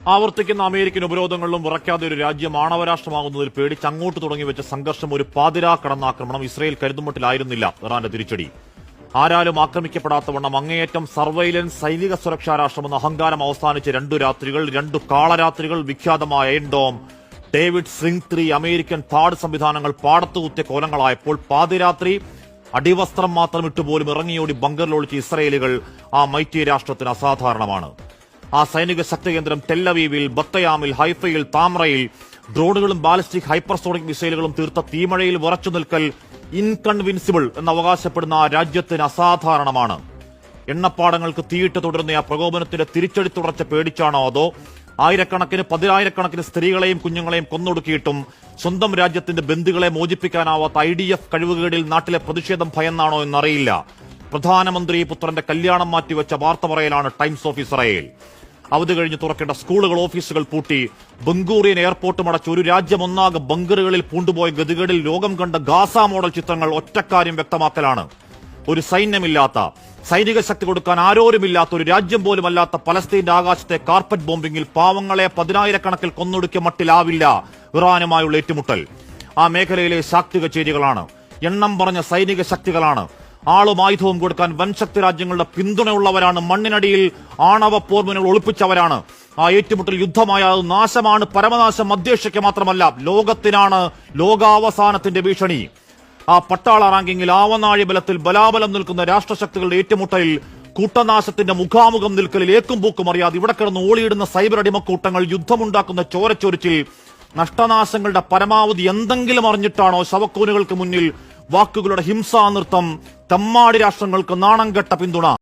ആവർത്തിക്കുന്ന അമേരിക്കൻ ഉപരോധങ്ങളിലും വിറയ്ക്കാതെ ഒരു രാജ്യം ആണവരാഷ്ട്രമാകുന്നതിൽ പേടിച്ച് അങ്ങോട്ട് തുടങ്ങിവെച്ച സംഘർഷം ഒരു പാതിരാ കടന്നാക്രമണം ഇസ്രയേൽ കരുതുമട്ടിലായിരുന്നില്ല ഇറാന്റെ തിരിച്ചടി. ആരാലും ആക്രമിക്കപ്പെടാത്തവണ്ണം അങ്ങേയറ്റം സർവൈലൻസ് സൈനിക സുരക്ഷാ രാഷ്ട്രമെന്ന അഹങ്കാരം അവസാനിച്ച് 2 രാത്രികൾ, 2 കാളരാത്രികൾ. വിഖ്യാതമായ Iron Dome, David Sling 3 American താഡ് സംവിധാനങ്ങൾ പാടത്തുകുത്തിയ കോലങ്ങളായപ്പോൾ പാതിരാത്രി അടിവസ്ത്രം മാത്രം ഇട്ടുപോലും ഇറങ്ങിയോടി ബങ്കറിലൊളിച്ച് ഇസ്രയേലുകൾ ആ മൈറ്റി രാഷ്ട്രത്തിന് അസാധാരണമാണ്. ആ സൈനിക ശക്തി കേന്ദ്രം ടെല്ലവീവിൽ, ബത്തയാമിൽ, ഹൈഫയിൽ, താമ്രയിൽ ഡ്രോണുകളും ബാലിസ്റ്റിക് ഹൈപ്പർസോണിക് മിസൈലുകളും തീർത്ത തീമഴയിൽ വിറച്ചു നിൽക്കൽ ഇൻകൺവിൻസിബിൾ എന്ന് അവകാശപ്പെടുന്ന ആ രാജ്യത്തിന് അസാധാരണമാണ്. എണ്ണപ്പാടങ്ങൾക്ക് തീയിട്ട് തുടരുന്ന ആ പ്രകോപനത്തിന്റെ തിരിച്ചടി തുടർച്ച പേടിച്ചാണോ, അതോ ആയിരക്കണക്കിന് 10,000-കണക്കിന് സ്ത്രീകളെയും കുഞ്ഞുങ്ങളെയും കൊന്നൊടുക്കിയിട്ടും സ്വന്തം രാജ്യത്തിന്റെ ബന്ദികളെ മോചിപ്പിക്കാനാവാത്ത IDF കഴിവുകേടിൽ നാട്ടിലെ പ്രതിഷേധം ഭയന്നാണോ എന്നറിയില്ല. പ്രധാനമന്ത്രി പുത്രന്റെ കല്യാണം മാറ്റിവെച്ച വാർത്ത പറയലാണ് ടൈംസ് ഓഫ് ഇസ്രായേൽ. അവധി കഴിഞ്ഞ് തുറക്കേണ്ട സ്കൂളുകൾ, ഓഫീസുകൾ പൂട്ടി, ബംഗൂറിയൻ എയർപോർട്ടും അടച്ച് ഒരു രാജ്യമൊന്നാകെ ബങ്കറുകളിൽ പൂണ്ടുപോയ ഗതികേടിൽ ലോകം കണ്ട ഗാസ മോഡൽ ചിത്രങ്ങൾ ഒറ്റക്കാര്യം വ്യക്തമാക്കലാണ്. ഒരു സൈന്യമില്ലാത്ത, സൈനിക ശക്തി കൊടുക്കാൻ ആരോരുമില്ലാത്ത, ഒരു രാജ്യം പോലുമല്ലാത്ത പലസ്തീന്റെ ആകാശത്തെ കാർപ്പറ്റ് ബോംബിംഗിൽ പാവങ്ങളെ 10,000-കണക്കിൽ കൊന്നൊടുക്കിയ മട്ടിലാവില്ല ഇറാനുമായുള്ള ഏറ്റുമുട്ടൽ. ആ മേഖലയിലെ ശാക്തി കച്ചേരികളാണ്, എണ്ണം പറഞ്ഞ സൈനിക ശക്തികളാണ്, ആളും ആയുധവും കൊടുക്കാൻ വൻശക്തി രാജ്യങ്ങളുടെ പിന്തുണയുള്ളവരാണ്, മണ്ണിനടിയിൽ ആണവ പോർമുനകൾ ഒളിപ്പിച്ചവരാണ്. ആ ഏറ്റുമുട്ടൽ യുദ്ധമായ നാശമാണ്, പരമനാശം മധ്യേഷ്യയ്ക്ക് മാത്രമല്ല ലോകത്തിനാണ്, ലോകാവസാനത്തിന്റെ ഭീഷണി. ആ പട്ടാള റാങ്കിങ്ങിൽ ആവനാഴി ബലത്തിൽ ബലാബലം നിൽക്കുന്ന രാഷ്ട്രശക്തികളുടെ ഏറ്റുമുട്ടലിൽ, കൂട്ടനാശത്തിന്റെ മുഖാമുഖം നിൽക്കലിൽ ഏക്കും പൂക്കും അറിയാതെ ഇവിടെ കിടന്ന് ഓളിയിടുന്ന സൈബർ അടിമക്കൂട്ടങ്ങൾ, യുദ്ധമുണ്ടാക്കുന്ന ചോരച്ചൊരിച്ചിൽ, നഷ്ടനാശങ്ങളുടെ പരമാവധി എന്തെങ്കിലും അറിഞ്ഞിട്ടാണോ ശവക്കൂനുകൾക്ക് മുന്നിൽ വാക്കുകളുടെ ഹിംസാ നൃത്തം, തെമ്മാടി രാഷ്ട്രങ്ങൾക്ക് നാണം കെട്ട പിന്തുണ.